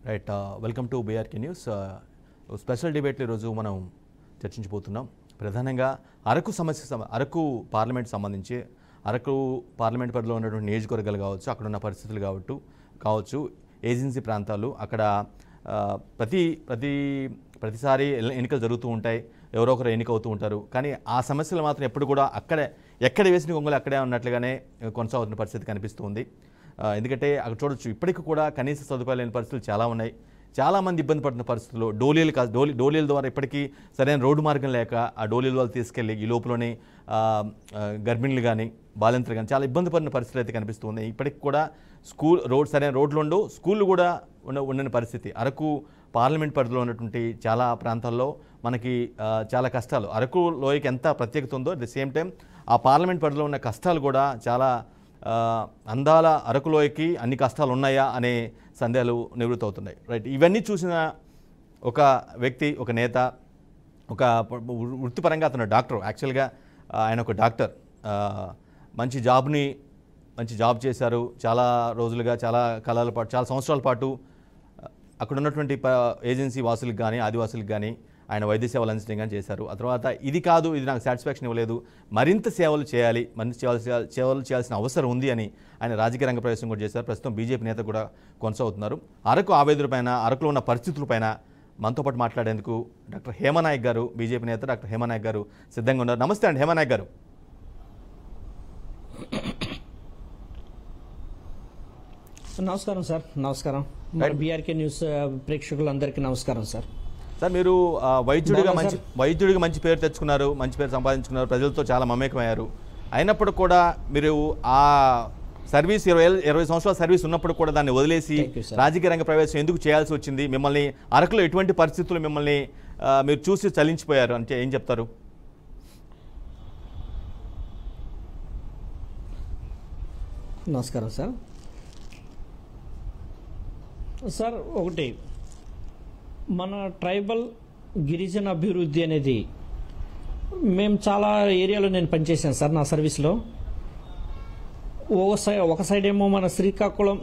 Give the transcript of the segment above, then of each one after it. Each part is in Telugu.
Right welcome to BRK news. Special డిబేట్లు ఈరోజు మనం చర్చించబోతున్నాం. ప్రధానంగా అరకు పార్లమెంట్ సంబంధించి అరకు పార్లమెంట్ పరిధిలో ఉన్నటువంటి నియోజకవర్గాలు కావచ్చు, అక్కడ ఉన్న పరిస్థితులు కావచ్చు, ఏజెన్సీ ప్రాంతాలు, అక్కడ ప్రతిసారి ఎన్నికలు జరుగుతూ ఉంటాయి, ఎవరో ఒకరు ఎన్నికవుతూ ఉంటారు. కానీ ఆ సమస్యలు మాత్రం ఎప్పుడు కూడా ఎక్కడ వేసిన గొంగలు అక్కడే ఉన్నట్లుగానే కొనసాగుతున్న పరిస్థితి కనిపిస్తుంది. ఎందుకంటే అక్కడ చూడొచ్చు, ఇప్పటికీ కూడా కనీస సదుపాయాలు లేని పరిస్థితులు చాలా ఉన్నాయి. చాలామంది ఇబ్బంది పడుతున్న పరిస్థితుల్లో డోలీల ద్వారా ఇప్పటికీ సరైన రోడ్డు మార్గం లేక ఆ డోలీల ద్వారా తీసుకెళ్ళి ఈ లోపలనే గర్భిణులు కానీ బాలింతలు కానీ చాలా ఇబ్బంది పడిన పరిస్థితులు అయితే కనిపిస్తుంది. ఇప్పటికి కూడా సరైన రోడ్లు ఉండవు, స్కూళ్ళు కూడా ఉండని పరిస్థితి. అరకు పార్లమెంట్ పరిధిలో ఉన్నటువంటి చాలా ప్రాంతాల్లో మనకి చాలా కష్టాలు. అరకు లోయకి ఎంత ప్రత్యేకత ఉందో అట్ ది సేమ్ టైం ఆ పార్లమెంట్ పరిధిలో ఉన్న కష్టాలు కూడా చాలా అందాల అరకులోయకి అన్ని కష్టాలు ఉన్నాయా అనే సందేహాలు నివృత్తి అవుతున్నాయి. రైట్, ఇవన్నీ చూసిన ఒక వ్యక్తి, ఒక నేత, ఒక వృత్తిపరంగా అతను డాక్టర్. యాక్చువల్గా ఆయన ఒక డాక్టర్, మంచి జాబ్ చేశారు. చాలా రోజులుగా చాలా కాలాల పాటు, చాలా సంవత్సరాల పాటు అక్కడ ఉన్నటువంటి ఏజెన్సీ వాసులకు కానీ ఆదివాసులకు కానీ ఆయన వైద్య సేవలు అందించడం కానీ చేశారు. ఆ తర్వాత ఇది నాకు సాటిస్ఫాక్షన్ ఇవ్వలేదు, మరింత సేవలు చేయాల్సిన అవసరం ఉంది అని ఆయన రాజకీయ రంగ ప్రవేశం కూడా చేశారు. ప్రస్తుతం బీజేపీ నేత కూడా కొనసాగుతున్నారు. అరకు ఆవేదనపైన, అరకులో ఉన్న పరిస్థితులపైన మనతో పాటు మాట్లాడేందుకు డాక్టర్ హేమనాయక్ గారు, బీజేపీ నేత డాక్టర్ హేమనాయక్ గారు సిద్ధంగా ఉన్నారు. నమస్తే అండి హేమనాయక్ గారు. నమస్కారం సార్. నమస్కారం. బీఆర్కే న్యూస్ ప్రేక్షకులందరికీ నమస్కారం సార్. సార్, మీరు వైద్యుడిగా మంచి పేరు తెచ్చుకున్నారు, మంచి పేరు సంపాదించుకున్నారు, ప్రజలతో చాలా మమేకమయ్యారు. అయినప్పుడు కూడా మీరు ఆ సర్వీస్ 20 సంవత్సరాల సర్వీస్ ఉన్నప్పుడు కూడా దాన్ని వదిలేసి రాజకీయ రంగ ప్రవేశం ఎందుకు చేయాల్సి వచ్చింది? మిమ్మల్ని అరకులో ఎటువంటి పరిస్థితులు మిమ్మల్ని మీరు చూసి చలించిపోయారు అంటే ఏం చెప్తారు? నమస్కారం సార్. సార్, ఒకటి, మన ట్రైబల్ గిరిజన అభివృద్ధి అనేది మేము చాలా ఏరియాలో నేను పనిచేశాను సార్ నా సర్వీస్లో. ఒక సైడ్ ఏమో మన శ్రీకాకుళం,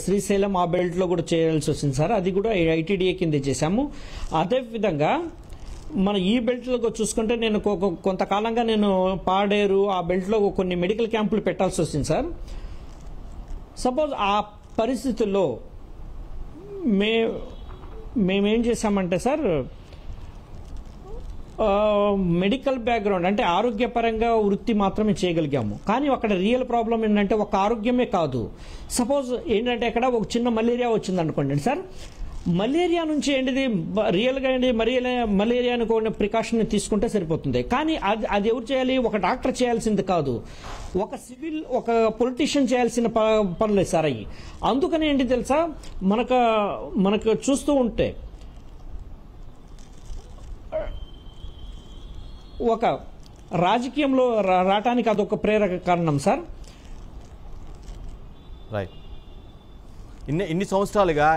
శ్రీశైలం ఆ బెల్ట్లో కూడా చేయాల్సి వచ్చింది సార్. అది కూడా ఐటీడీఏ కింద చేశాము. అదేవిధంగా మన ఈ బెల్ట్లో చూసుకుంటే నేను కొంతకాలంగా నేను పాడేరు ఆ బెల్ట్లో కొన్ని మెడికల్ క్యాంపులు పెట్టాల్సి వచ్చింది సార్. సపోజ్ ఆ పరిస్థితుల్లో మేమేం చేశామంటే సార్, మెడికల్ బ్యాక్గ్రౌండ్ అంటే ఆరోగ్యపరంగా వృత్తి మాత్రమే చేయగలిగాము. కానీ అక్కడ రియల్ ప్రాబ్లం ఏంటంటే ఒక ఆరోగ్యమే కాదు. సపోజ్ ఏంటంటే అక్కడ ఒక చిన్న మలేరియా వచ్చింది అనుకోండి సార్, మలేరియా నుంచి ఏంటిది రియల్గా ఏంటి మలేరియాను కొన్ని ప్రికాషన్ తీసుకుంటే సరిపోతుంది. కానీ అది ఎవరు చేయాలి? ఒక డాక్టర్ చేయాల్సింది కాదు, ఒక పొలిటీషియన్ చేయాల్సిన పనులే సార్ అయ్యి. అందుకని ఏంటి తెలుసా, మనకు చూస్తూ ఉంటే ఒక రాజకీయంలో రావటానికి అదొక ప్రేరక కారణం సార్. రైట్, ఇన్ని సంవత్సరాలుగా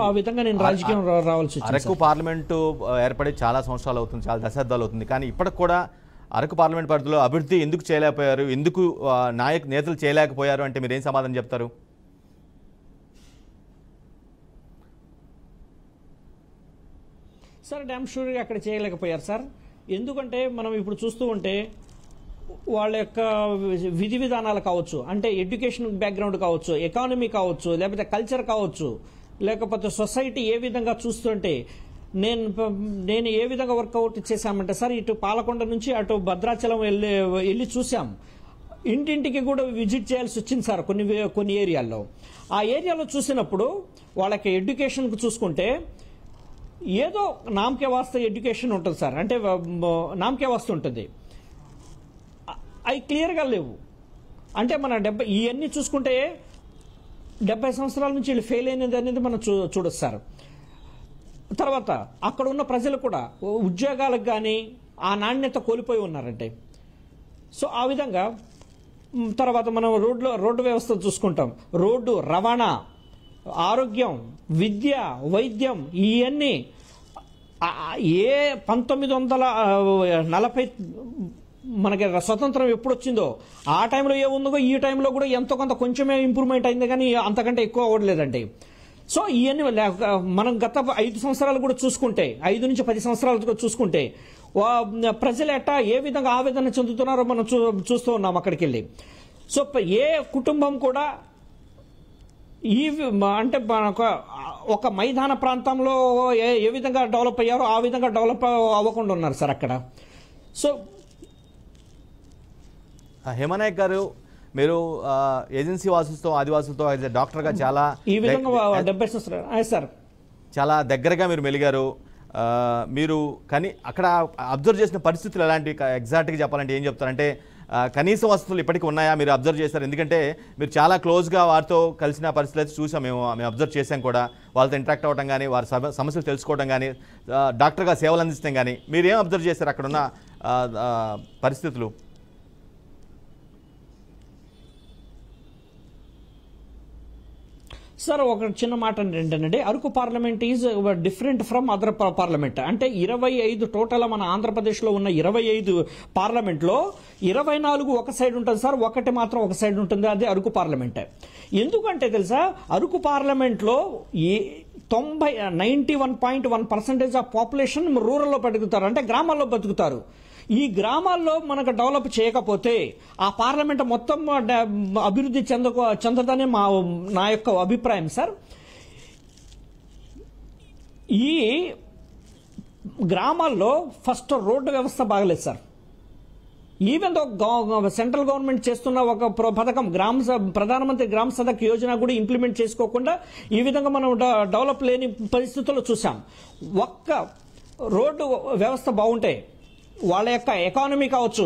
ఆ విధంగా నేను రాజకీయం రావాల్సి వచ్చింది. అరకు పార్లమెంటు ఏర్పడి చాలా సంవత్సరాలు అవుతుంది, చాలా దశాబ్దాలు అవుతుంది. కానీ ఇప్పటికి కూడా అరకు పార్లమెంట్ పరిధిలో అభివృద్ధి ఎందుకు చేయలేకపోయారు, ఎందుకు నేతలు చేయలేకపోయారు అంటే మీరు ఏం సమాధానం చెప్తారు? సార్, డ్యామ్ షూర్గా అక్కడ చేయలేకపోయారు సార్. ఎందుకంటే మనం ఇప్పుడు చూస్తూ ఉంటే వాళ్ళ యొక్క విధి విధానాలు కావచ్చు, అంటే ఎడ్యుకేషన్ బ్యాక్గ్రౌండ్ కావచ్చు, ఎకానమీ కావచ్చు, లేకపోతే కల్చర్ కావచ్చు, లేకపోతే సొసైటీ ఏ విధంగా చూస్తుంటే నేను ఏ విధంగా వర్కౌట్ చేశామంటే సార్, ఇటు పాలకొండ నుంచి అటు భద్రాచలం వెళ్ళి చూసాం. ఇంటింటికి కూడా విజిట్ చేయాల్సి వచ్చింది సార్ కొన్ని ఏరియాల్లో. ఆ ఏరియాలో చూసినప్పుడు వాళ్ళకి ఎడ్యుకేషన్కు చూసుకుంటే ఏదో నామకే వాస్త ఎడ్యుకేషన్ ఉంటుంది సార్, అంటే నామకే వాస్త ఉంటుంది, అవి క్లియర్గా లేవు. అంటే మన ఇవన్నీ చూసుకుంటే 70 సంవత్సరాల నుంచి వీళ్ళు ఫెయిల్ అయినది అనేది మనం చూడొచ్చు సార్. తర్వాత అక్కడ ఉన్న ప్రజలు కూడా ఉద్యోగాలకు కానీ ఆ నాణ్యత కోల్పోయి ఉన్నారంటే. సో ఆ విధంగా తర్వాత మనం రోడ్డు వ్యవస్థ చూసుకుంటాం, రోడ్డు రవాణా, ఆరోగ్యం, విద్య, వైద్యం, ఇవన్నీ 1940 మనకి స్వతంత్రం ఎప్పుడు వచ్చిందో ఆ టైంలో ఏముందో ఈ టైంలో కూడా ఎంతో కొంచెమే ఇంప్రూవ్మెంట్ అయింది, కానీ అంతకంటే ఎక్కువ అవ్వలేదండి. సో ఇవన్నీ మనం గత 5 సంవత్సరాలు కూడా చూసుకుంటే 5 నుంచి 10 సంవత్సరాలు చూసుకుంటే ప్రజలు ఎట్టా ఏ విధంగా ఆవేదన చెందుతున్నారో మనం చూస్తూ ఉన్నాం అక్కడికి వెళ్ళి. సో ఏ కుటుంబం కూడా అంటే ఒక మైదాన ప్రాంతంలో ఏ విధంగా డెవలప్ అయ్యారో ఆ విధంగా డెవలప్ అవ్వకుండా ఉన్నారు సార్ అక్కడ. సో హేమనాయక్ గారు, మీరు ఏజెన్సీ వాసులతో ఆదివాసులతో డాక్టర్గా చాలా ఈ విధంగా 70 సంవత్సరాలు సార్ చాలా దగ్గరగా మీరు మెలిగారు. మీరు కానీ అక్కడ అబ్జర్వ్ చేసిన పరిస్థితులు ఎలాంటి, ఎగ్జాక్ట్గా చెప్పాలంటే ఏం చెప్తారంటే కనీస వసతులు ఇప్పటికీ ఉన్నాయా మీరు అబ్జర్వ్ చేశారు? ఎందుకంటే మీరు చాలా క్లోజ్గా వారితో కలిసిన పరిస్థితులు అయితే చూసాం, మేము అబ్జర్వ్ చేసాం కూడా. వాళ్ళతో ఇంటరాక్ట్ అవ్వడం కానీ, వారి సమస్యలు తెలుసుకోవడం కానీ, డాక్టర్గా సేవలు అందించడం కానీ, మీరేం అబ్జర్వ్ చేశారు అక్కడున్న పరిస్థితులు? సార్ ఒక చిన్న మాట ఏంటంటే, Araku parliament is different from other parliament. అంటే 25 టోటల్ మన ఆంధ్రప్రదేశ్లో ఉన్న 25 పార్లమెంట్లో 24 ఒక సైడ్ ఉంటుంది సార్, ఒకటి మాత్రం ఒక సైడ్ ఉంటుంది, అదే అరకు పార్లమెంట్. ఎందుకంటే తెలుసా, అరకు పార్లమెంట్లో 91.1% ఆఫ్ పాపులేషన్ రూరల్లో బతుకుతారు, అంటే గ్రామాల్లో బతుకుతారు. ఈ గ్రామాల్లో మనకు డెవలప్ చేయకపోతే ఆ పార్లమెంట్ మొత్తం అభివృద్ధి చెందదని నా యొక్క అభిప్రాయం సార్. ఈ గ్రామాల్లో ఫస్ట్ రోడ్డు వ్యవస్థ బాగలేదు సార్. ఈవెన్ సెంట్రల్ గవర్నమెంట్ చేస్తున్న ఒక పథకం ప్రధానమంత్రి గ్రామ సడక్ యోజన కూడా ఇంప్లిమెంట్ చేసుకోకుండా ఈ విధంగా మనం డెవలప్ లేని పరిస్థితుల్లో చూసాం. ఒక్క రోడ్డు వ్యవస్థ బాగుంటే వాళ్ళ యొక్క ఎకానమీ కావచ్చు,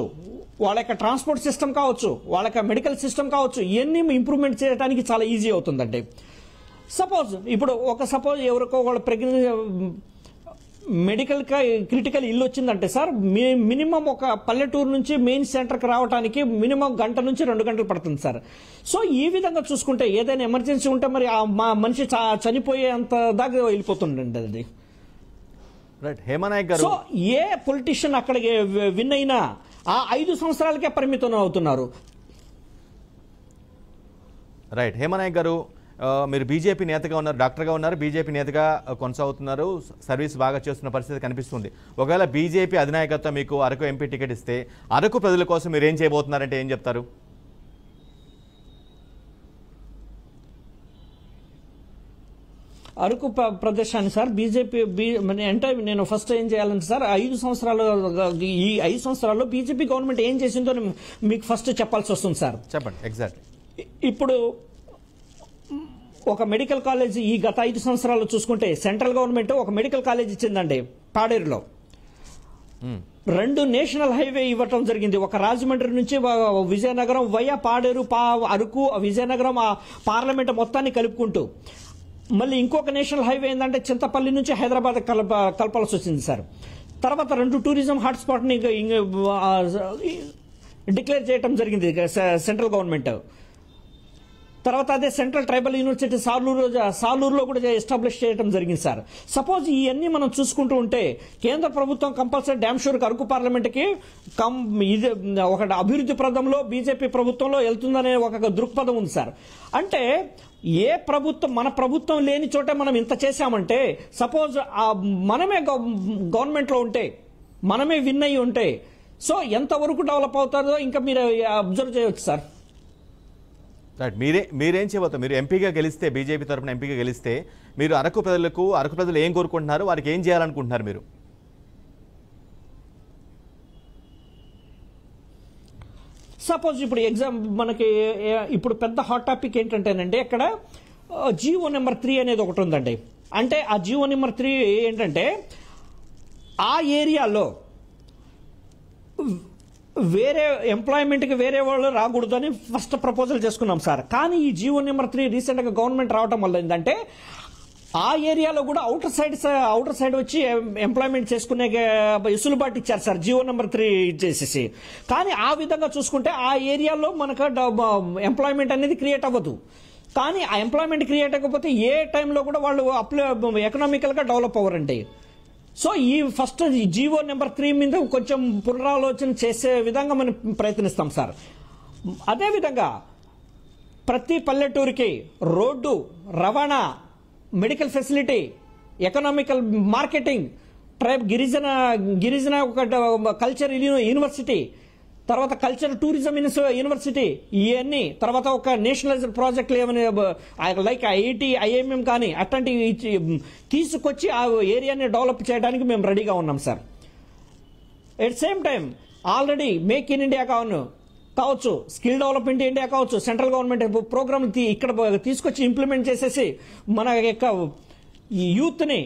వాళ్ళ యొక్క ట్రాన్స్పోర్ట్ సిస్టమ్ కావచ్చు, వాళ్ళ యొక్క మెడికల్ సిస్టమ్ కావచ్చు, ఇవన్నీ ఇంప్రూవ్మెంట్ చేయడానికి చాలా ఈజీ అవుతుందండి. సపోజ్ ఇప్పుడు ఎవరికో వాళ్ళ ప్రెగ్నెన్సీ మెడికల్ క్రిటికల్ ఇల్లు వచ్చిందంటే సార్, మినిమం ఒక పల్లెటూరు నుంచి మెయిన్ సెంటర్కి రావడానికి మినిమం 1 గంట నుంచి 2 గంటలు పడుతుంది సార్. సో ఈ విధంగా చూసుకుంటే ఏదైనా ఎమర్జెన్సీ ఉంటే మరి మా మనిషి చనిపోయేంత దాకా వెళ్ళిపోతుండండి అది. రైట్ హేమనాయక్ గారు, సో ఏ పొలిటీషియన్ అక్కడికి విన్ అయినా ఆ 5 సంవత్సరాలకే పరిమితం అవుతున్నారు. రైట్ హేమనాయక్ గారు, మీరు బీజేపీ నేతగా ఉన్నారు, డాక్టర్గా ఉన్నారు, బీజేపీ నేతగా కొనసాగుతున్నారు, సర్వీస్ బాగా చేస్తున్న పరిస్థితి కనిపిస్తుంది. ఒకవేళ బీజేపీ అధినాయకత్వం మీకు అరకు ఎంపీ టికెట్ ఇస్తే అరకు ప్రజల కోసం మీరు ఏం చేయబోతున్నారంటే ఏం చెప్తారు? అరకు ప్రదేశాన్ని సార్ బీజేపీ అంటే నేను ఫస్ట్ ఏం చేయాలంటే సార్, ఈ 5 సంవత్సరాల్లో బీజేపీ గవర్నమెంట్ ఏం చేసిందో మీకు ఫస్ట్ చెప్పాల్సి వస్తుంది సార్. చెప్పండి ఎగ్జాక్ట్. ఇప్పుడు ఒక మెడికల్ కాలేజ్ ఈ గత 5 సంవత్సరాల్లో చూసుకుంటే సెంట్రల్ గవర్నమెంట్ ఒక మెడికల్ కాలేజ్ ఇచ్చిందండి పాడేరులో. 2 నేషనల్ హైవే ఇవ్వటం జరిగింది. ఒక రాజమండ్రి నుంచి విజయనగరం వయా పాడేరు, అరకు, విజయనగరం ఆ పార్లమెంట్ మొత్తాన్ని కలుపుకుంటూ. మళ్ళీ ఇంకొక నేషనల్ హైవే ఏంటంటే చింతపల్లి నుంచి హైదరాబాద్ కలపాల్సి వచ్చింది సార్. తర్వాత 2 టూరిజం హాట్స్పాట్ని డిక్లేర్ చేయడం జరిగింది సెంట్రల్ గవర్నమెంట్. తర్వాత అదే సెంట్రల్ ట్రైబల్ యూనివర్సిటీ సాలూరులో కూడా ఎస్టాబ్లిష్ చేయడం జరిగింది సార్. సపోజ్ ఇవన్నీ మనం చూసుకుంటూ ఉంటే కేంద్ర ప్రభుత్వం కంపల్సరీ డ్యామ్ షూర్ అరకు పార్లమెంట్కి ఇది ఒక అభివృద్ధి ప్రదంలో బీజేపీ ప్రభుత్వంలో వెళ్తుందనే ఒక దృక్పథం ఉంది సార్. అంటే ఏ ప్రభుత్వం, మన ప్రభుత్వం లేని చోటే మనం ఇంత చేశామంటే, సపోజ్ మనమే గవర్నమెంట్లో ఉంటే, మనమే విన్ అయ్యి ఉంటే, సో ఎంతవరకు డెవలప్ అవుతారో ఇంకా మీరు అబ్జర్వ్ చేయవచ్చు సార్. రైట్, మీరేం చేయబోతారు? మీరు ఎంపీగా గెలిస్తే, బీజేపీ తరఫున ఎంపీగా గెలిస్తే మీరు అరకు ప్రజలు ఏం కోరుకుంటున్నారు, వారికి ఏం చేయాలనుకుంటున్నారు మీరు? సపోజ్ ఇప్పుడు మనకి ఇప్పుడు పెద్ద హాట్ టాపిక్ ఏంటంటేనండి, ఇక్కడ జీవో నెంబర్ 3 అనేది ఒకటి ఉందండి. అంటే ఆ జీవో నెంబర్ 3 ఏంటంటే ఆ ఏరియాలో వేరే ఎంప్లాయ్మెంట్కి వేరే వాళ్ళు రాకూడదని ఫస్ట్ ప్రపోజల్ చేసుకున్నాం సార్. కానీ ఈ జీవో నెంబర్ 3 రీసెంట్గా గవర్నమెంట్ రావడం వల్ల ఏంటంటే ఆ ఏరియాలో కూడా అవుటర్ సైడ్ వచ్చి ఎంప్లాయ్మెంట్ చేసుకునే వెసులుబాటు ఇచ్చారు సార్ జీవో నెంబర్ 3 ఇచ్చేసేసి. కానీ ఆ విధంగా చూసుకుంటే ఆ ఏరియాలో మనకు ఎంప్లాయ్మెంట్ అనేది క్రియేట్ అవ్వదు. కానీ ఆ ఎంప్లాయ్మెంట్ క్రియేట్ అవ్వకపోతే ఏ టైంలో కూడా వాళ్ళు ఎకనామికల్గా డెవలప్ అవ్వరండి. సో ఈ ఫస్ట్ జీవో నెంబర్ 3 మీద కొంచెం పునరాలోచన చేసే విధంగా మనం ప్రయత్నిస్తాం సార్. అదేవిధంగా ప్రతి పల్లెటూరికి రోడ్డు, రవాణా, medical facility, economical marketing, tribe గిరిజన ఒక కల్చర్ యూనివర్సిటీ, తర్వాత కల్చర్ టూరిజం యూనివర్సిటీ, ఇవన్నీ తర్వాత ఒక నేషనలైజ్డ్ ప్రాజెక్టులు ఏమైనా లైక్ ఐఐటి ఐఐఎంఎం కానీ అట్లాంటివి తీసుకొచ్చి ఆ ఏరియాని డెవలప్ చేయడానికి మేము రెడీగా ఉన్నాం sir. At same time already make in India కావచ్చు, స్కిల్ డెవలప్మెంట్ ఇండియా కావచ్చు, సెంట్రల్ గవర్నమెంట్ ప్రోగ్రామ్ ఇక్కడ తీసుకొచ్చి ఇంప్లిమెంట్ చేసేసి మన యొక్క యూత్ని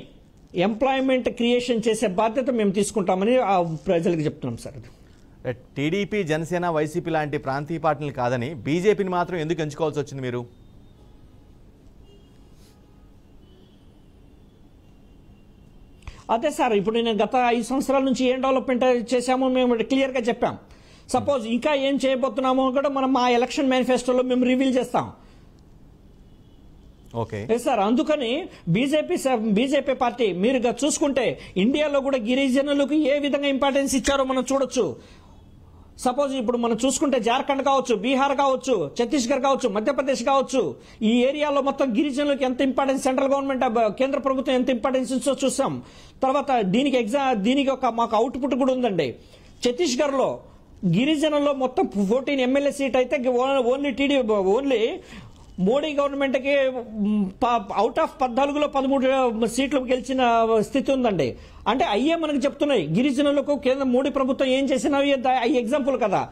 ఎంప్లాయ్మెంట్ క్రియేషన్ చేసే బాధ్యత మేము తీసుకుంటామని ఆ ప్రజలకు చెప్తున్నాం సార్. టీడీపీ, జనసేన, వైసీపీ లాంటి ప్రాంతీయ పార్టీలు కాదని బీజేపీని మాత్రం ఎందుకు ఎంచుకోవాల్సి వచ్చింది మీరు? అదే సార్, ఇప్పుడు నేను గత 5 సంవత్సరాల నుంచి ఏం డెవలప్మెంట్ చేశామో మేము క్లియర్గా చెప్పాం. సపోజ్ ఇంకా ఏం చేయబోతున్నామో కూడా మనం మా ఎలక్షన్ మేనిఫెస్టోలో మేము రివీల్ చేస్తాం. ఓకే సార్, అందుకని బీజేపీ పార్టీ మీరు చూసుకుంటే ఇండియాలో కూడా గిరిజనులకు ఏ విధంగా ఇంపార్టెన్స్ ఇచ్చారో మనం చూడొచ్చు. సపోజ్ ఇప్పుడు మనం చూసుకుంటే జార్ఖండ్ కావచ్చు, బీహార్ కావచ్చు, ఛత్తీస్గఢ్ కావచ్చు, మధ్యప్రదేశ్ కావచ్చు, ఈ ఏరియాలో మొత్తం గిరిజనులకు ఎంత ఇంపార్టెన్స్ సెంట్రల్ గవర్నమెంట్ కేంద్ర ప్రభుత్వం ఎంత ఇంపార్టెన్స్ ఇచ్చో చూసాం. తర్వాత దీనికి ఒక మాకు అవుట్పుట్ కూడా ఉందండి. ఛత్తీస్గఢ్ లో గిరిజనుల్లో మొత్తం 14 ఎమ్మెల్యే సీట్ అయితే ఓన్లీ మోడీ గవర్నమెంట్ కి అవుట్ ఆఫ్ 14లో 13 సీట్లు గెలిచిన స్థితి ఉందండి. అంటే అయ్యే మనకు చెప్తున్నాయి గిరిజనులకు కేంద్ర మోడీ ప్రభుత్వం ఏం చేసినా అయ్యి ఎగ్జాంపుల్ కదా.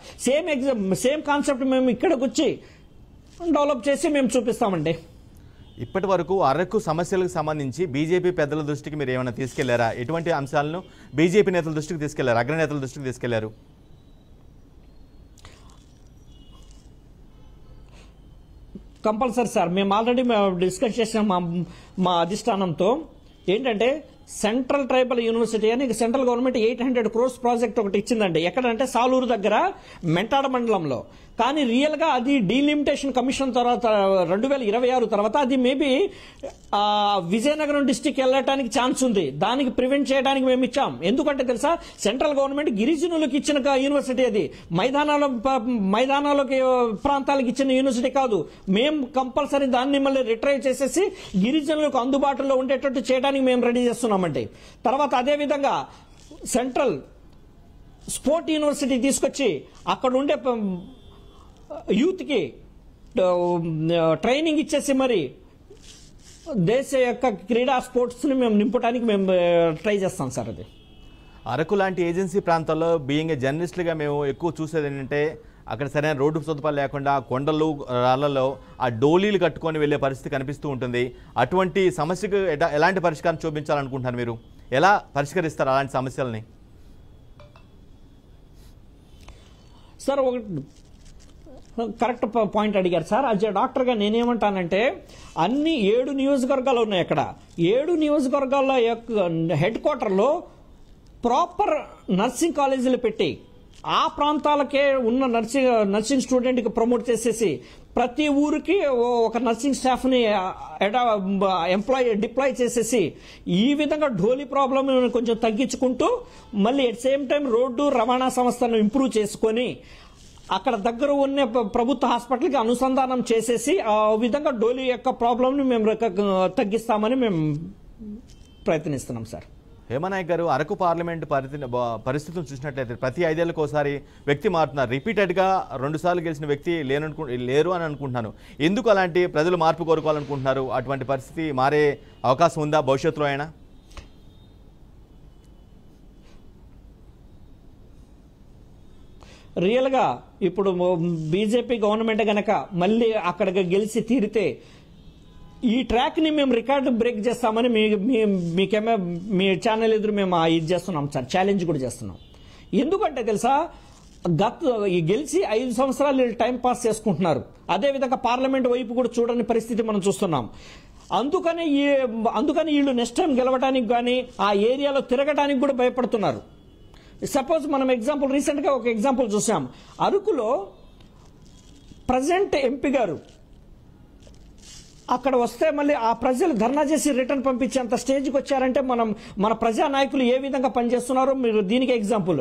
సేమ్ కాన్సెప్ట్ మేము ఇక్కడికి వచ్చి డెవలప్ చేసి మేము చూపిస్తామండి. ఇప్పటి వరకు అరకు సమస్యలకు సంబంధించి బీజేపీ పెద్దల దృష్టికి మీరు ఏమైనా తీసుకెళ్లారా? ఎటువంటి అంశాలను బీజేపీ నేతల దృష్టికి తీసుకెళ్లారు, అగ్రనేతల దృష్టికి తీసుకెళ్లారు? కంపల్సరీ సార్, మేము ఆల్రెడీ డిస్కస్ చేసాం మా అధిష్టానంతో. ఏంటంటే సెంట్రల్ ట్రైబల్ యూనివర్సిటీ అని సెంట్రల్ గవర్నమెంట్ 800 crores ప్రాజెక్ట్ ఒకటి ఇచ్చిందండి. ఎక్కడంటే సాలూరు దగ్గర మెంటాడ మండలంలో. కానీ రియల్ గా అది డీలిమిటేషన్ కమిషన్ తర్వాత 2026 తర్వాత అది మేబీ విజయనగరం డిస్టిక్ వెళ్ళటానికి ఛాన్స్ ఉంది. దానికి ప్రివెంట్ చేయడానికి మేము ఇచ్చాం. ఎందుకంటే తెలుసా, సెంట్రల్ గవర్నమెంట్ గిరిజనులకు ఇచ్చిన యూనివర్సిటీ అది, మైదానాలకి ప్రాంతాలకు ఇచ్చిన యూనివర్సిటీ కాదు. మేము కంపల్సరీ దాన్ని మళ్ళీ రిట్రైవ్ చేసేసి గిరిజనులకు అందుబాటులో ఉండేటట్టు చేయడానికి మేము రెడీ చేస్తున్నామండి. తర్వాత అదే విధంగా సెంట్రల్ స్పోర్ట్ యూనివర్సిటీ తీసుకొచ్చి అక్కడ ఉండే యూత్ కి ట్రైనింగ్ ఇచ్చేసి మరి దేశ యొక్క క్రీడా స్పోర్ట్స్ ని మేము నింపడానికి మేము ట్రై చేస్తాం సార్. అది అరకు లాంటి ఏజెన్సీ ప్రాంతాల్లో బీయింగ్ ఏ జర్నలిస్టులుగా మేము ఎక్కువ చూసేది ఏంటంటే అక్కడ సరైన రోడ్డు సదుపాయాలు లేకుండా కొండలు రాళ్లలో ఆ డోలీలు కట్టుకొని వెళ్ళే పరిస్థితి కనిపిస్తూ ఉంటుంది. అటువంటి సమస్యకు ఎలాంటి పరిష్కారం చూపించాలనుకుంటున్నారు మీరు? ఎలా పరిష్కరిస్తారు అలాంటి సమస్యలని? సార్ కరెక్ట్ పాయింట్ అడిగారు సార్. అజయ్ డాక్టర్గా నేనేమంటానంటే అన్ని 7 నియోజకవర్గాలు ఉన్నాయి. అక్కడ 7 నియోజకవర్గాల హెడ్ క్వార్టర్లో ప్రాపర్ నర్సింగ్ కాలేజీలు పెట్టి ఆ ప్రాంతాలకే ఉన్న నర్సింగ్ స్టూడెంట్కి ప్రమోట్ చేసేసి ప్రతి ఊరికి ఒక నర్సింగ్ స్టాఫ్ని డిప్లాయ్ చేసేసి ఈ విధంగా ఢోలీ ప్రాబ్లం కొంచెం తగ్గించుకుంటూ మళ్ళీ ఎట్ సేమ్ టైం రోడ్డు రవాణా సంస్థను ఇంప్రూవ్ చేసుకొని అక్కడ దగ్గర ఉన్న ప్రభుత్వ హాస్పిటల్కి అనుసంధానం చేసేసి ఆ విధంగా డోలీ యొక్క ప్రాబ్లంని మేము తగ్గిస్తామని మేము ప్రయత్నిస్తున్నాం సార్. హేమనాయక్ గారు, అరకు పార్లమెంట్ పరిస్థితులను చూసినట్లయితే ప్రతి 5 ఏళ్లకు ఒకసారి వ్యక్తి మారుతున్నారు. రిపీటెడ్గా 2 సార్లు గెలిచిన వ్యక్తి లేరు అని అనుకుంటున్నాను. ఎందుకు అలాంటి ప్రజలు మార్పు కోరుకోవాలనుకుంటున్నారు? అటువంటి పరిస్థితి మారే అవకాశం ఉందా భవిష్యత్తులో అయినా? రియల్గా ఇప్పుడు బీజేపీ గవర్నమెంట్ గనక మళ్ళీ అక్కడికి గెలిచి తీరితే ఈ ట్రాక్ని మేము రికార్డు బ్రేక్ చేస్తామని మీ ఛానల్ ఎదురు మేము ఇది చేస్తున్నాం సార్, ఛాలెంజ్ కూడా చేస్తున్నాం. ఎందుకంటే తెలుసా, ఈ గెలిచి 5 సంవత్సరాలు టైం పాస్ చేసుకుంటున్నారు. అదేవిధంగా పార్లమెంట్ వైపు కూడా చూడని పరిస్థితి మనం చూస్తున్నాం. అందుకని వీళ్ళు నెక్స్ట్ టైం గెలవడానికి కానీ ఆ ఏరియాలో తిరగడానికి కూడా భయపడుతున్నారు. సపోజ్ మనం ఎగ్జాంపుల్ రీసెంట్గా ఒక ఎగ్జాంపుల్ చూసాం. అరకులో ప్రజెంట్ ఎంపీ గారు అక్కడ వస్తే మళ్ళీ ఆ ప్రజలు ధర్నా చేసి రిటర్న్ పంపించేంత స్టేజ్కి వచ్చారంటే మన ప్రజా నాయకులు ఏ విధంగా పనిచేస్తున్నారో మీరు దీనికి ఎగ్జాంపుల్.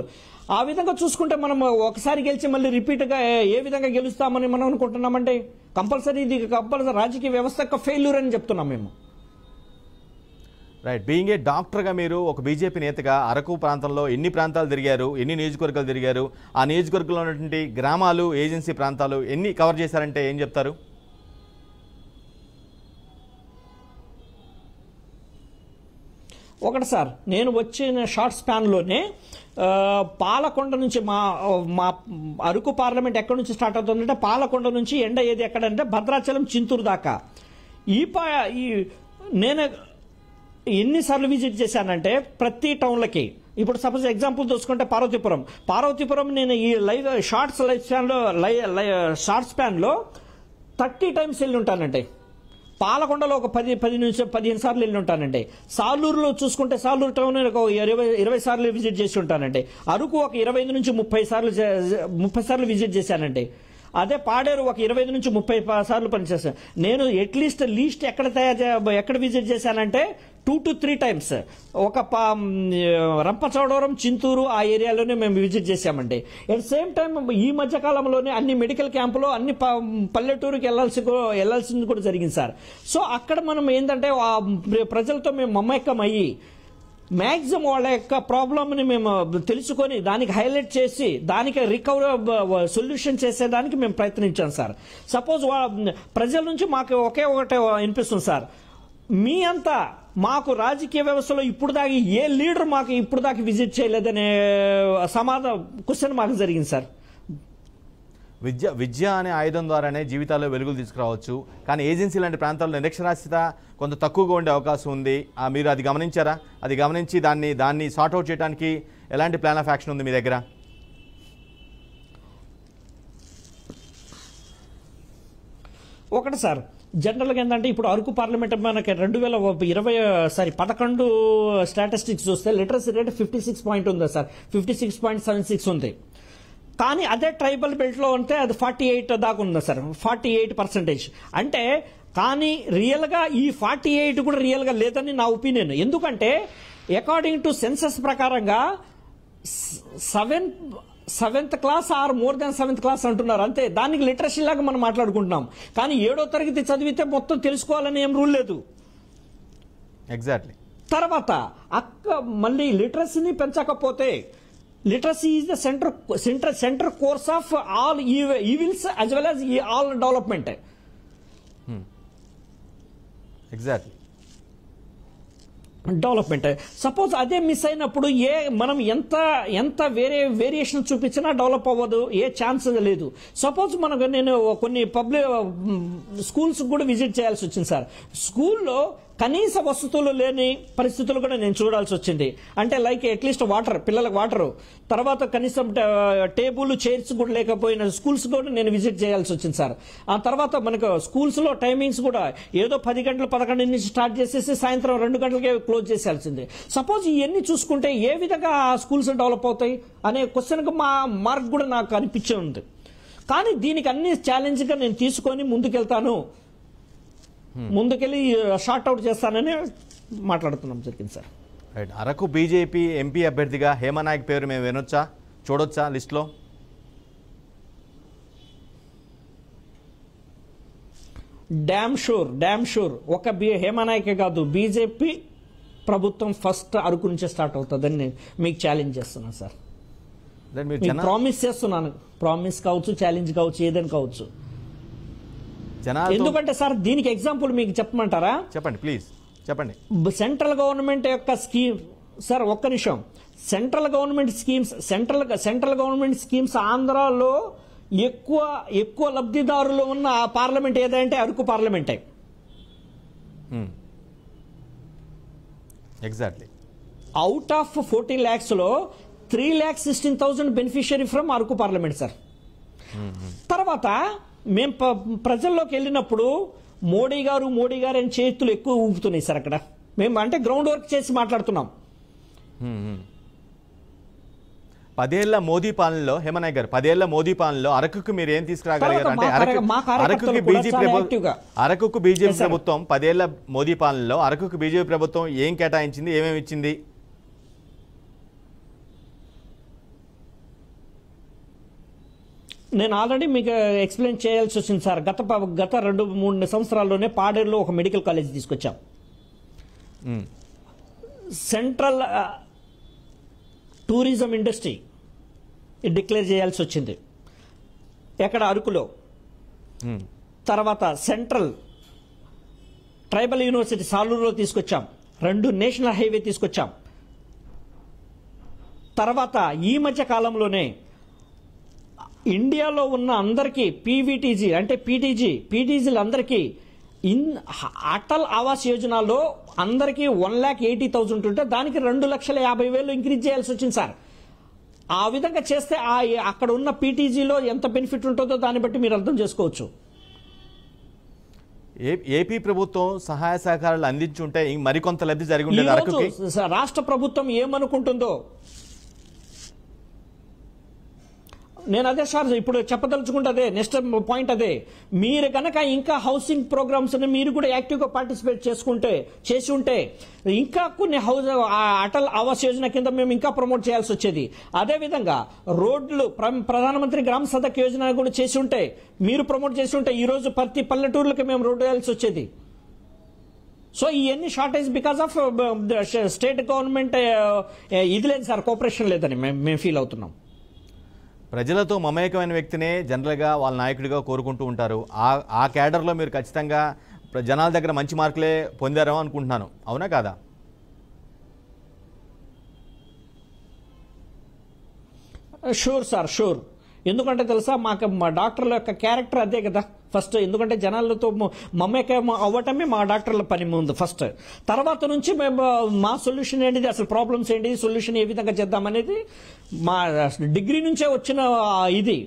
ఆ విధంగా చూసుకుంటే మనం ఒకసారి గెలిచి మళ్ళీ రిపీట్గా ఏ విధంగా గెలుస్తామని మనం అనుకుంటున్నామంటే కంపల్సరీ రాజకీయ వ్యవస్థ యొక్క ఫెయిల్యూర్ అని చెప్తున్నాం మేము. రైట్. బీయింగ్ ఏ డాక్టర్గా మీరు ఒక బీజేపీ నేతగా అరకు ప్రాంతంలో ఎన్ని ప్రాంతాలు తిరిగారు, ఎన్ని నియోజకవర్గాలు తిరిగారు, ఆ నియోజకవర్గంలో ఉన్నటువంటి గ్రామాలు, ఏజెన్సీ ప్రాంతాలు ఎన్ని కవర్ చేశారంటే ఏం చెప్తారు? ఒకటి సార్, నేను వచ్చిన షార్ట్ స్పాన్లోనే పాలకొండ నుంచి మా అరకు పార్లమెంట్ ఎక్కడి నుంచి స్టార్ట్ అవుతుందంటే పాలకొండ నుంచి ఎండ ఏది ఎక్కడంటే భద్రాచలం, చింతూరు దాకా నేను ఎన్నిసార్లు విజిట్ చేశానంటే ప్రతి టౌన్లకి. ఇప్పుడు సపోజ్ ఎగ్జాంపుల్ చూసుకుంటే పార్వతీపురం నేను ఈ షార్ట్ స్పాన్లో 30 టైమ్స్ వెళ్ళి ఉంటానండి. పాలకొండలో ఒక 10 నుంచి 15 సార్లు వెళ్ళి ఉంటానండి. సాలూరులో చూసుకుంటే సాలూరు టౌన్ ఒక 20 సార్లు విజిట్ చేసి ఉంటానండి. అరకు ఒక 25 నుంచి 30 సార్లు విజిట్ చేశానండి. అదే పాడేరు ఒక 25 నుంచి 30 సార్లు పనిచేశాను. నేను లీస్ట్ ఎక్కడ విజిట్ చేశానంటే 2 to 3 టైమ్స్. ఒక రంపచోడవరం, చింతూరు ఆ ఏరియాలోనే మేము విజిట్ చేశామండి. అట్ సేమ్ టైం ఈ మధ్య కాలంలోనే అన్ని మెడికల్ క్యాంపులో అన్ని పల్లెటూరుకి వెళ్లాల్సింది కూడా జరిగింది సార్. సో అక్కడ మనం ఏంటంటే ప్రజలతో మేము మమేకం అయ్యి మ్యాక్సిమం వాళ్ళ యొక్క ప్రాబ్లమ్ని మేము తెలుసుకొని దానికి హైలైట్ చేసి దానికి సొల్యూషన్ చేసేదానికి మేము ప్రయత్నించాం సార్. సపోజ్ ప్రజల నుంచి మాకు ఒకటే అనిపిస్తుంది సార్, మీ అంతా మాకు రాజకీయ వ్యవస్థలో ఇప్పుడు దాకా ఏ లీడర్ మాకు ఇప్పుడు దాకా విజిట్ చేయలేదనే క్వశ్చన్ మాకు జరిగింది సార్. విద్య అనే ఆయుధం ద్వారానే జీవితాల్లో వెలుగులు తీసుకురావచ్చు. కానీ ఏజెన్సీ లాంటి ప్రాంతాల్లో నిరక్షరాస్యత కొంత తక్కువగా ఉండే అవకాశం ఉంది. మీరు అది గమనించారా? అది గమనించి దాన్ని సార్ట్అవుట్ చేయడానికి ఎలాంటి ప్లాన్ ఆఫ్ యాక్షన్ ఉంది మీ దగ్గర? ఒకటి సార్, జనరల్గా ఏంటంటే ఇప్పుడు అరకు పార్లమెంట్ మనకి 2011 స్టాటిస్టిక్స్ చూస్తే లిటరసీ రేట్ 56 పాయింట్ ఉంది సార్, 56.76 ఉంది. కానీ అదే ట్రైబల్ బెల్ట్లో ఉంటే అది 48 దాకా ఉంది సార్, 48%. అంటే కానీ రియల్గా ఈ 48 కూడా రియల్గా లేదని నా ఒపీనియన్. ఎందుకంటే అకార్డింగ్ టు సెన్సస్ ప్రకారంగా 7th class or more than 7th class అంటున్నారు అంతే. దానికి లిటరసీ లాగా మనం మాట్లాడుకుంటున్నాం. కానీ 7వ తరగతి చదివితే మొత్తం తెలుసుకోవాలని ఏం రూల్ లేదు. ఎగ్జాక్ట్లీ. తర్వాత మళ్ళీ లిటరసీని పెంచకపోతే literacy is the centre course of all evils as well as all development. Exactly. Development suppose అదే మిస్ అయినప్పుడు మనం ఎంత వేరియేషన్ చూపించినా డెవలప్ అవ్వదు, ఏ ఛాన్స్ లేదు. సపోజ్ నేను కొన్ని పబ్లిక్ స్కూల్స్ కూడా విజిట్ చేయాల్సి వచ్చింది సార్. స్కూల్లో కనీస వసతులు లేని పరిస్థితులు కూడా నేను చూడాల్సి వచ్చింది. అంటే లైక్ అట్లీస్ట్ పిల్లలకు వాటర్, తర్వాత కనీసం టేబుల్, చైర్స్ కూడా లేకపోయిన స్కూల్స్ కూడా నేను విజిట్ చేయాల్సి వచ్చింది సార్. ఆ తర్వాత మనకు స్కూల్స్ లో టైమింగ్స్ కూడా ఏదో 10 గంటలు 11 నుంచి స్టార్ట్ చేసేసి సాయంత్రం 2 గంటలకే క్లోజ్ చేసేయాల్సింది. సపోజ్ ఇవన్నీ చూసుకుంటే ఏ విధంగా ఆ స్కూల్స్ డెవలప్ అవుతాయి అనే క్వశ్చన్కి మా మార్క్ కూడా నాకు అనిపించే ఉంది. కానీ దీనికి అన్ని ఛాలెంజ్గా నేను తీసుకొని ముందుకెళ్ళి షార్ట్ అవుట్ చేస్తానని మాట్లాడుతున్నాం జరిగింది sir. Right. Araku BJP MP అభ్యర్థిగా హేమనాయక్ పేరు మేము చూడొచ్చా లిస్ట్లో? డ్యామ్ షూర్ ఒక హేమనాయకే కాదు, బీజేపీ ప్రభుత్వం ఫస్ట్ అరకు నుంచే స్టార్ట్ అవుతుందని నేను మీకు ఛాలెంజ్ చేస్తున్నాను సార్. ప్రామిస్ చేస్తున్నాను. ప్రామిస్ కావచ్చు, ఛాలెంజ్ కావచ్చు, ఏదైనా కావచ్చు. ఎందుకంటే సార్ దీనికి ఎగ్జాంపుల్ మీకు చెప్పమంటారా? చెప్పండి ప్లీజ్, చెప్పండి. సెంట్రల్ గవర్నమెంట్ యొక్క స్కీమ్ సార్, ఒక్క నిమిషం. సెంట్రల్ గవర్నమెంట్ స్కీమ్స్ ఆంధ్రాలో ఎక్కువ లబ్ధిదారులు ఉన్న పార్లమెంట్ ఏదంటే అరకు పార్లమెంటే. ఎగ్జాక్ట్లీ. అవుట్ ఆఫ్ 14 lakhs లో 3,16,000 beneficiary from Araku parliament sir. తర్వాత మేము ప్రజల్లోకి వెళ్ళినప్పుడు మోడీ గారు అని చేతులు ఎక్కువ ఊపుతున్నాయి సార్. అక్కడ మేము అంటే గ్రౌండ్ వర్క్ చేసి మాట్లాడుతున్నాం. 10 ఏళ్ల మోదీ పాలనలో హేమనాయక్ గారు 10 ఏళ్ల మోదీ పాలనలో అరకుకు మీరు ఏం తీసుకురాగలిగారు? అంటే అరకుకు బీజేపీ ప్రభుత్వం 10 ఏళ్ల మోదీ పాలనలో అరకుకు బీజేపీ ప్రభుత్వం ఏం కేటాయించింది, ఏమేమి ఇచ్చింది? నేను ఆల్రెడీ మీకు ఎక్స్ప్లెయిన్ చేయాల్సి వచ్చింది సార్. గత 2-3 సంవత్సరాల్లోనే పాడేరులో ఒక మెడికల్ కాలేజ్ తీసుకొచ్చాం. సెంట్రల్ టూరిజం ఇండస్ట్రీ డిక్లేర్ చేయాల్సి వచ్చింది ఎక్కడ అరకులో. తర్వాత సెంట్రల్ ట్రైబల్ యూనివర్సిటీ సాలూరులో తీసుకొచ్చాం, 2 నేషనల్ హైవే తీసుకొచ్చాం. తర్వాత ఈ మధ్య కాలంలోనే ఇండియాలో ఉన్న అందరికీ పీవీటీజీ అంటే పీటీజీలు అందరికీ అటల్ ఆవాస్ యోజనలో అందరికీ 1,80,000 ఉంటే దానికి 2,50,000 ఇంక్రీజ్ చేయాల్సి వచ్చింది సార్. ఆ విధంగా చేస్తే అక్కడ ఉన్న పీటీజీలో ఎంత బెనిఫిట్ ఉంటుందో దాన్ని బట్టి మీరు అర్థం చేసుకోవచ్చు. ఏపీ ప్రభుత్వం సహాయ సహకారాలు అందించుంటే మరికొంత లబ్ధి జరిగి ఉండేది అరకుకి. రాష్ట్ర ప్రభుత్వం ఏమనుకుంటుందో నేను అదే సార్ ఇప్పుడు చెప్పదలుచుకుంటే అదే నెక్స్ట్ పాయింట్ అదే. మీరు కనుక ఇంకా హౌసింగ్ ప్రోగ్రామ్స్ మీరు కూడా యాక్టివ్గా పార్టిసిపేట్ చేసి ఉంటే ఇంకా కొన్ని అటల్ ఆవాస్ యోజన కింద మేము ఇంకా ప్రమోట్ చేయాల్సి వచ్చేది. అదేవిధంగా రోడ్లు ప్రధానమంత్రి గ్రామ సడక్ యోజన కూడా చేసి ఉంటే మీరు ప్రమోట్ చేసి ఉంటే ఈ రోజు ప్రతి పల్లెటూర్లకి మేము రోడ్డు వేయాల్సి వచ్చేది. సో ఇవన్నీ shortage because of state government ఇది లేదు సార్, కోఆపరేషన్ లేదని మేము ఫీల్ అవుతున్నాం. ప్రజలతో మమేకమైన వ్యక్తినే జనరల్గా వాళ్ళ నాయకుడిగా కోరుకుంటూ ఉంటారు. ఆ క్యాడర్లో మీరు ఖచ్చితంగా జనాల దగ్గర మంచి మార్కులే పొందారో అనుకుంటున్నాను, అవునా కాదా? Sure sir, sure. ఎందుకంటే తెలుసా మా డాక్టర్ల యొక్క క్యారెక్టర్ అదే కదా ఫస్ట్. ఎందుకంటే జనాలతో మమేకం అవ్వటమే మా డాక్టర్ల పని ముందు ఫస్ట్. తర్వాత నుంచి మేము మా సొల్యూషన్ ఏంటిది, అసలు ప్రాబ్లమ్స్ ఏంటి, సొల్యూషన్ ఏ విధంగా చేద్దామనేది మా డిగ్రీ నుంచే వచ్చిన ఇది.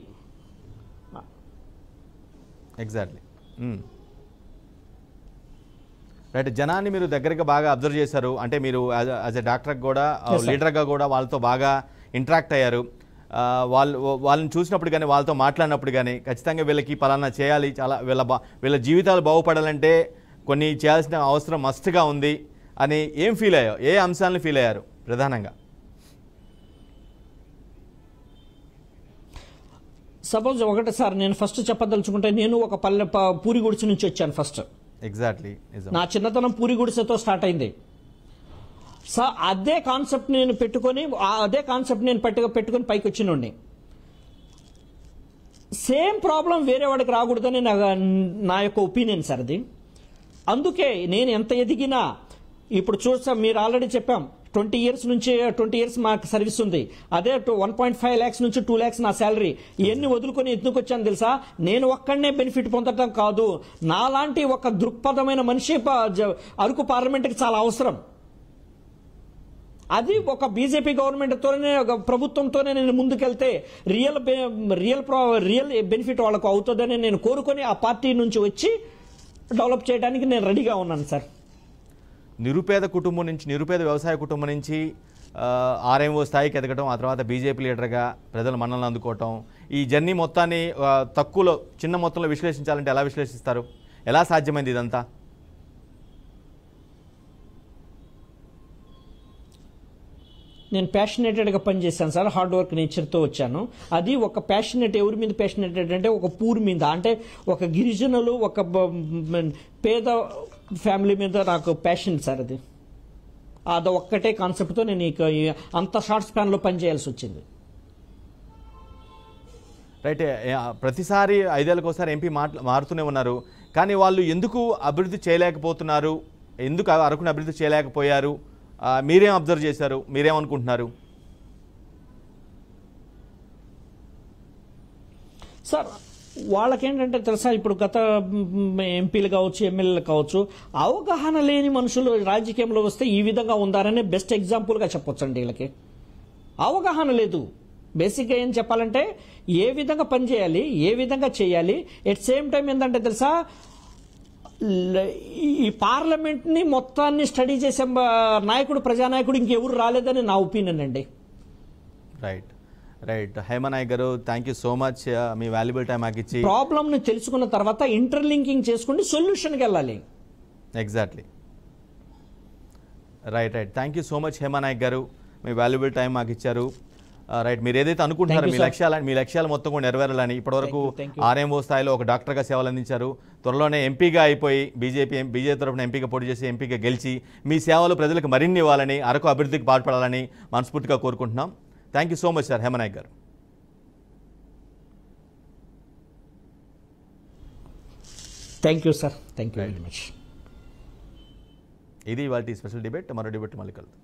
Exactly right. జనాన్ని మీరు దగ్గరగా బాగా అబ్జర్వ్ చేశారు, అంటే మీరు యాజ్ ఎ డాక్టర్గా కూడా లీడర్గా కూడా వాళ్ళతో బాగా ఇంటరాక్ట్ అయ్యారు. వాళ్ళని చూసినప్పుడు కానీ వాళ్ళతో మాట్లాడినప్పుడు కానీ ఖచ్చితంగా వీళ్ళకి పలానా చేయాలి, చాలా వీళ్ళ జీవితాలు బాగుపడాలంటే కొన్ని చేయాల్సిన అవసరం మస్ట్గా ఉంది అని ఏం ఫీల్ అయ్యారు, ఏ అంశాలను ఫీల్ అయ్యారు ప్రధానంగా? సపోజ్ ఒకటి సార్ నేను ఫస్ట్ చెప్పదలుచుకుంటే నేను ఒక పూరి గుడిసె నుంచి వచ్చాను ఫస్ట్. ఎగ్జాక్ట్లీ నా చిన్నతనం పూరి గుడిసెతో స్టార్ట్ అయింది. సో అదే కాన్సెప్ట్ నేను పెట్టుకొని పెట్టుకొని పైకి వచ్చినండి. సేమ్ ప్రాబ్లం వేరే వాడికి రాకూడదని నా యొక్క ఒపీనియన్ సార్ అది. అందుకే నేను ఎంత ఎదిగినా ఇప్పుడు చూస్తాం, మీరు ఆల్రెడీ చెప్పాం 20 ఇయర్స్ మాకు సర్వీస్ ఉంది. అదే 1.5 lakhs నుంచి 2 lakhs నా శాలరీ. ఇవన్నీ వదులుకొని ఎందుకు వచ్చాను తెలుసా? నేను ఒక్కడనే బెనిఫిట్ పొందడం కాదు, నాలాంటి ఒక దృక్పథమైన మనిషి అరకు పార్లమెంట్కి చాలా అవసరం. అది ఒక బీజేపీ గవర్నమెంట్తోనే ప్రభుత్వంతోనే నేను ముందుకెళ్తే రియల్ బెనిఫిట్ వాళ్ళకు అవుతుందని నేను కోరుకొని ఆ పార్టీ నుంచి వచ్చి డెవలప్ చేయడానికి నేను రెడీగా ఉన్నాను సార్. నిరుపేద కుటుంబం నుంచి, నిరుపేద వ్యవసాయ కుటుంబం నుంచి ఆర్ఎంఓ స్థాయికి ఎదగటం, ఆ తర్వాత బీజేపీ లీడర్గా ప్రజల మన్నలను అందుకోవటం, ఈ జర్నీ మొత్తాన్ని తక్కువలో చిన్న మొత్తంలో విశ్లేషించాలంటే ఎలా విశ్లేషిస్తారు? ఎలా సాధ్యమైంది ఇదంతా? నేను ప్యాషనేటెడ్గా పనిచేశాను సార్, హార్డ్ వర్క్ నేచర్తో వచ్చాను. అది ఒక ప్యాషనేట్, ఎవరి మీద ప్యాషనేటెడ్ అంటే ఒక పూర్ మీద, అంటే ఒక గిరిజనులు, ఒక పేద ఫ్యామిలీ మీద నాకు ప్యాషన్ సార్. అది ఒక్కటే కాన్సెప్ట్తో నేను అంత షార్ట్ స్పాన్లో పనిచేయాల్సి వచ్చింది. రైట్. ప్రతిసారి 5 ఏళ్ళకి ఒకసారి ఎంపీ మారుతూనే ఉన్నారు, కానీ వాళ్ళు ఎందుకు అభివృద్ధి చేయలేకపోతున్నారు, ఎందుకు అరకుని అభివృద్ధి చేయలేకపోయారు? మీరేం అబ్జర్వ్ చేశారు, మీరేమనుకుంటున్నారు? సార్ వాళ్ళకేంటంటే తెలుసా, ఇప్పుడు గత ఎంపీలు కావచ్చు, ఎమ్మెల్యేలు కావచ్చు, అవగాహన లేని మనుషులు రాజకీయంలో వస్తే ఈ విధంగా ఉందారనే బెస్ట్ ఎగ్జాంపుల్గా చెప్పొచ్చు అండి. వీళ్ళకి అవగాహన లేదు. బేసిక్గా ఏం చెప్పాలంటే ఏ విధంగా పనిచేయాలి, ఏ విధంగా చేయాలి. ఎట్ సేమ్ టైం ఏంటంటే తెలుసా, ఈ పార్లమెంట్ని మొత్తాన్ని స్టడీ చేసే నాయకుడు, ప్రజానాయకుడు ఇంకెవరు రాలేదని నా ఒపీనియన్ అండి. Right right. Hemanayak garu, thank you so much మీ వాల్యుబుల్ టైం మాకు ఇచ్చి. ప్రాబ్లమ్ని తెలుసుకున్న తర్వాత ఇంటర్లింకింగ్ చేసుకుని సొల్యూషన్కి వెళ్ళాలి. Exactly. Right right. Thank you so much Hemanayak garu, మీ వాల్యుబుల్ టైం మాకు ఇచ్చారు. రైట్, మీరు ఏదైతే అనుకుంటున్నారో Thank you, మీ లక్ష్యాలు మొత్తం కూడా నెరవేరాలని, ఇప్పటివరకు Thank you. ఆర్ఎంఓ స్థాయిలో ఒక డాక్టర్గా సేవలు అందించారు, త్వరలోనే ఎంపీగా అయిపోయి బీజేపీ తరఫున ఎంపీగా పోటీ చేసి ఎంపీగా గెలిచి మీ సేవలు ప్రజలకు మరిన్ని ఇవ్వాలని, అరకు అభివృద్ధికి పాటుపడాలని మనస్ఫూర్తిగా కోరుకుంటున్నాం. Thank you so much sir Hemanayak garu. Thank you sir, thank you very much. ఇది ఇవాళ స్పెషల్ డిబేట్. మరో డిబేట్ మళ్ళీ కలుద్దాం.